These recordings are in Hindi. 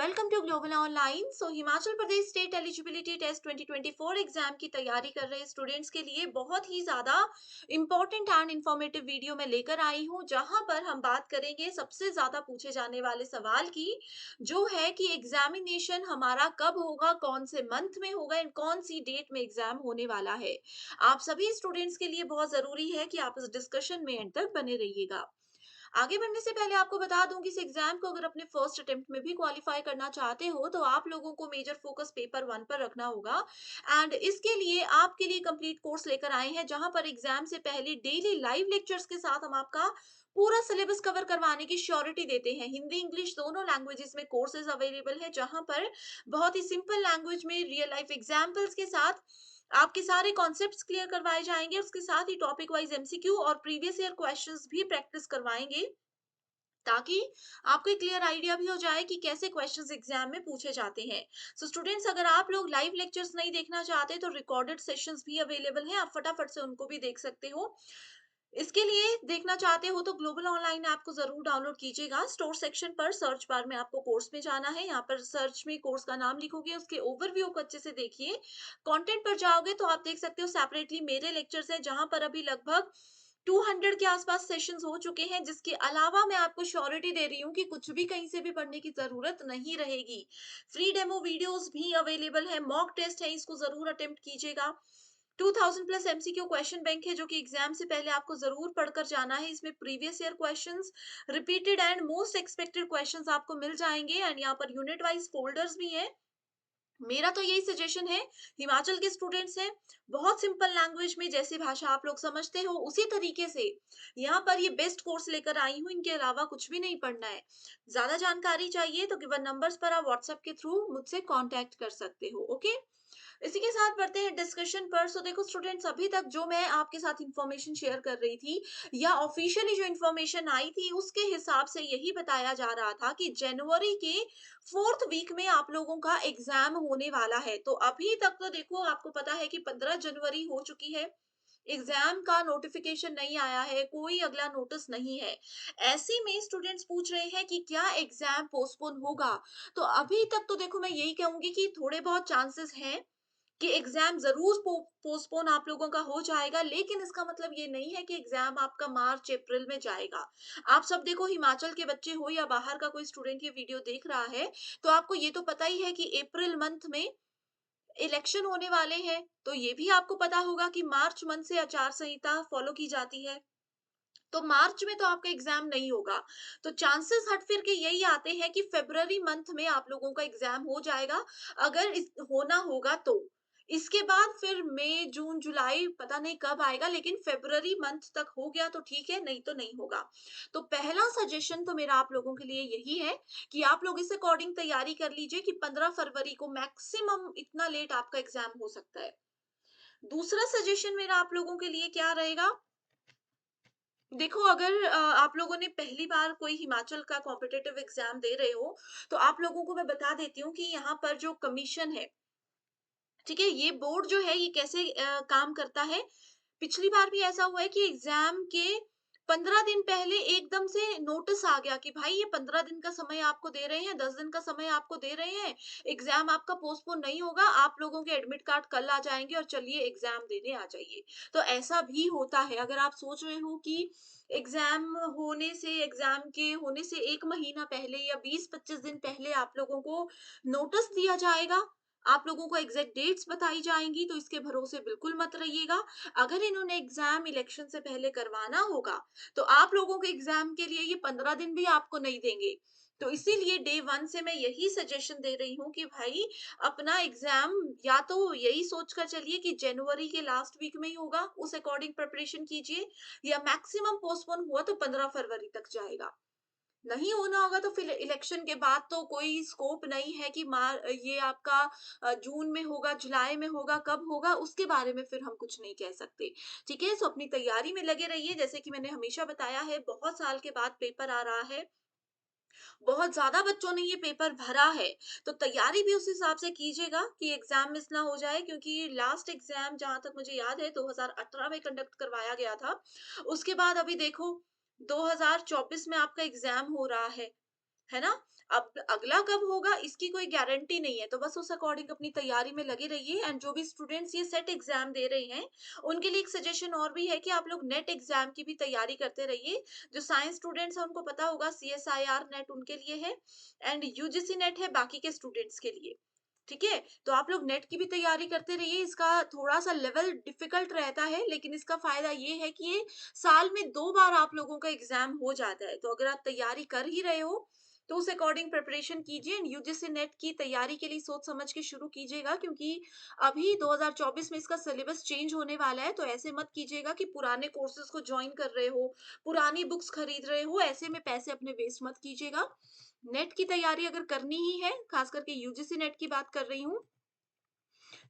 Welcome to global online. Himachal Pradesh state eligibility test 2024 exam की तैयारी कर रहे स्टूडेंट्स के लिए बहुत ही ज़्यादा इंपॉर्टेंट एंड इंफॉर्मेटिव वीडियो मैं लेकर आई हूं, जहां पर हम बात करेंगे सबसे ज़्यादा पूछे जाने वाले सवाल की, जो है कि एग्जामिनेशन हमारा कब होगा, कौन से मंथ में होगा एंड कौन सी डेट में एग्जाम होने वाला है। आप सभी स्टूडेंट्स के लिए बहुत ज़रूरी है कि आप इस डिस्कशन में एंड तक बने रहिएगा। आगे बढ़ने से पहले आपको बता दूं कि इस एग्जाम को अगर अपने फर्स्ट अटेम्प्ट में भी क्वालिफाई करना चाहते हो तो आप लोगों को मेजर फोकस पेपर वन पर रखना होगा। एंड इसके लिए आपके लिए कंप्लीट कोर्स लेकर आए हैं, जहां पर एग्जाम से पहले डेली लाइव लेक्चर्स के साथ हम आपका पूरा सिलेबस कवर करवाने की श्योरिटी देते हैं। हिंदी इंग्लिश दोनों लैंग्वेजेस में कोर्सेज अवेलेबल है, जहां पर बहुत ही सिंपल लैंग्वेज में रियल लाइफ एग्जाम्पल्स के साथ आपके सारे कॉन्सेप्ट्स क्लियर करवाए जाएंगे। उसके साथ ही टॉपिक वाइज एमसीक्यू और प्रीवियस ईयर क्वेश्चंस भी प्रैक्टिस करवाएंगे, ताकि आपको एक क्लियर आइडिया भी हो जाए कि कैसे क्वेश्चंस एग्जाम में पूछे जाते हैं। स्टूडेंट्स, अगर आप लोग लाइव लेक्चर्स नहीं देखना चाहते तो रिकॉर्डेड सेशंस भी अवेलेबल हैं, आप फटाफट से उनको भी देख सकते हो। इसके लिए देखना चाहते हो तो ग्लोबल ऑनलाइन ऐप को जरूर डाउनलोड कीजिएगा। स्टोर सेक्शन पर सर्च बार में आपको कोर्स में जाना है, यहाँ पर सर्च में कोर्स का नाम लिखोगे, उसके ओवरव्यू को अच्छे से देखिए। कंटेंट पर जाओगे तो आप देख सकते हो सेपरेटली मेरे लेक्चर्स हैं, जहां पर अभी लगभग 200 के आसपास सेशंस हो चुके हैं, जिसके अलावा मैं आपको श्योरिटी दे रही हूँ कि कुछ भी कहीं से भी पढ़ने की जरूरत नहीं रहेगी। फ्री डेमो वीडियोस भी अवेलेबल है, मॉक टेस्ट है, इसको जरूर अटेम्प्ट कीजिएगा। 2000 प्लस एमसीक्यू क्वेश्चन बैंक है, जो कि एग्जाम से पहले आपको जरूर पढ़कर जाना है। इसमें previous year questions, repeated and most expected questions आपको मिल जाएंगे। एंड यहाँ पर यूनिट वाइज फोल्डर्स भी हैं। मेरा तो यही सजेशन है, हिमाचल के स्टूडेंट्स हैं, बहुत सिंपल लैंग्वेज में जैसी भाषा आप लोग समझते हो उसी तरीके से यहाँ पर ये बेस्ट कोर्स लेकर आई हूँ। इनके अलावा कुछ भी नहीं पढ़ना है। ज्यादा जानकारी चाहिए तो गिवन नंबर्स पर आप व्हाट्सएप के थ्रू मुझसे कांटेक्ट कर सकते हो। ओके, इसी के साथ बढ़ते हैं डिस्कशन पर। सो देखो स्टूडेंट्स, अभी तक जो मैं आपके साथ इंफॉर्मेशन शेयर कर रही थी या ऑफिशियली जो इंफॉर्मेशन आई थी, उसके हिसाब से यही बताया जा रहा था कि जनवरी के 4th वीक में आप लोगों का एग्जाम होने वाला है। तो अभी तक तो देखो, आपको पता है कि 15 जनवरी हो चुकी है, एग्जाम का नोटिफिकेशन नहीं आया है, कोई अगला नोटिस नहीं है। ऐसे में स्टूडेंट्स पूछ रहे हैं कि क्या एग्जाम पोस्टपोन होगा। तो अभी तक तो देखो, मैं यही कहूंगी कि थोड़े बहुत चांसेस हैं कि एग्जाम जरूर पोस्टपोन आप लोगों का हो जाएगा, लेकिन इसका मतलब ये नहीं है कि एग्जाम आपका मार्च अप्रैल में जाएगा। आप सब देखो, हिमाचल के बच्चे हो या बाहर का कोई स्टूडेंट ये वीडियो देख रहा है, तो आपको ये तो पता ही है कि अप्रैल मंथ में इलेक्शन होने वाले हैं। तो ये भी आपको पता होगा कि मार्च मंथ से आचार संहिता फॉलो की जाती है, तो मार्च में तो आपका एग्जाम नहीं होगा। तो चांसेस हट फिर के यही आते हैं कि फरवरी मंथ में आप लोगों का एग्जाम हो जाएगा, अगर होना होगा तो। इसके बाद फिर मई जून जुलाई पता नहीं कब आएगा, लेकिन फरवरी मंथ तक हो गया तो ठीक है, नहीं तो नहीं होगा। तो पहला सजेशन तो मेरा आप लोगों के लिए यही है कि आप लोग इस अकॉर्डिंग तैयारी कर लीजिए कि 15 फरवरी को मैक्सिमम इतना लेट आपका एग्जाम हो सकता है। दूसरा सजेशन मेरा आप लोगों के लिए क्या रहेगा, देखो अगर आप लोगों ने पहली बार कोई हिमाचल का कॉम्पिटिटिव एग्जाम दे रहे हो, तो आप लोगों को मैं बता देती हूँ कि यहाँ पर जो कमीशन है, ठीक है, ये बोर्ड जो है ये कैसे काम करता है। पिछली बार भी ऐसा हुआ है कि एग्जाम के 15 दिन पहले एकदम से नोटिस आ गया कि भाई ये 15 दिन का समय आपको दे रहे हैं, 10 दिन का समय आपको दे रहे हैं, एग्जाम आपका पोस्टपोन नहीं होगा, आप लोगों के एडमिट कार्ड कल आ जाएंगे और चलिए एग्जाम देने आ जाइए। तो ऐसा भी होता है। अगर आप सोच रहे हो कि एग्जाम के होने से 1 महीना पहले या 20-25 दिन पहले आप लोगों को नोटिस दिया जाएगा, आप लोगों को एग्जैक्ट डेट्स बताई जाएंगी, तो इसके भरोसे बिल्कुल मत रहिएगा। अगर इन्होंने एग्जाम इलेक्शन से पहले करवाना होगा, तो आप लोगों के एग्जाम के लिए ये 15 दिन भी आपको नहीं देंगे। तो इसीलिए डे वन से मैं यही सजेशन दे रही हूँ कि भाई अपना एग्जाम या तो यही सोच कर चलिए कि जनवरी के लास्ट वीक में ही होगा, उस अकॉर्डिंग प्रिपरेशन कीजिए, या मैक्सिमम पोस्टपोन हुआ तो 15 फरवरी तक जाएगा। नहीं होना होगा तो फिर इलेक्शन के बाद तो कोई स्कोप नहीं है कि ये आपका जून में होगा, जुलाई में होगा, कब होगा उसके बारे में फिर हम कुछ नहीं कह सकते। ठीक है, सो अपनी तैयारी में लगे रहिए। जैसे कि मैंने हमेशा बताया है, बहुत साल के बाद पेपर आ रहा है, बहुत ज्यादा बच्चों ने ये पेपर भरा है, तो तैयारी भी उस हिसाब से कीजिएगा कि एग्जाम मिस ना हो जाए। क्योंकि लास्ट एग्जाम जहां तक मुझे याद है 2018 में कंडक्ट करवाया गया था। उसके बाद अभी देखो 2024 में आपका एग्जाम हो रहा है। है ना? अब अगला कब होगा इसकी कोई गारंटी नहीं है, तो बस उस अकॉर्डिंग अपनी तैयारी में लगे रहिए। एंड जो भी स्टूडेंट्स ये सेट एग्ज़ाम दे रहे हैं, उनके लिए एक सजेशन और भी है कि आप लोग नेट एग्ज़ाम की भी तैयारी करते रहिए। जो साइंस स्टूडेंट्स हैं उनको पता होगा सीएसआईआर नेट उनके लिए है एंड यूजीसी नेट है बाकी के स्टूडेंट्स के लिए। ठीक है? तो आप लोग नेट की भी तैयारी करते रहिए, इसका थोड़ा-सा लेवल डिफ़िकल्ट रहता है, लेकिन इसका फ़ायदा ये है कि ये साल में 2 बार आप लोगों का एग्ज़ाम हो जाता है। तो अगर आप तैयारी कर ही रहे हो, तो उस अकॉर्डिंग प्रिपरेशन कीजिए एंड यूजीसी नेट की तैयारी के लिए सोच समझ के शुरू कीजिएगा, क्योंकि अभी 2024 में इसका सिलेबस चेंज होने वाला है, तो ऐसे मत कीजिएगा कि पुराने कोर्सेज़ को जॉइन कर रहे हो, पुरानी बुक्स खरीद रहे हो, ऐसे में पैसे अपने वेस्ट मत कीजिएगा। नेट की तैयारी अगर करनी ही है, खास करके यूजीसी नेट की बात कर रही हूँ,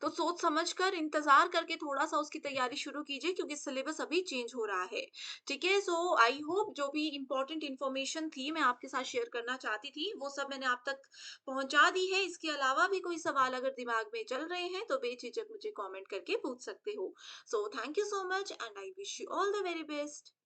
तो सोच समझ कर इंतज़ार करके थोड़ा-सा उसकी तैयारी शुरू कीजिए, क्योंकि सिलेबस अभी चेंज हो रहा है। ठीक है? सो आई होप जो भी इम्पोर्टेंट इन्फॉर्मेशन थी मैं आपके साथ शेयर करना चाहती थी, वो सब मैंने आप तक पहुँचा दी है। इसके अलावा भी कोई सवाल अगर दिमाग में चल रहे हैं, तो बेझिझक मुझे कमेंट करके पूछ सकते हो। So thank you so much and I wish you all the very best.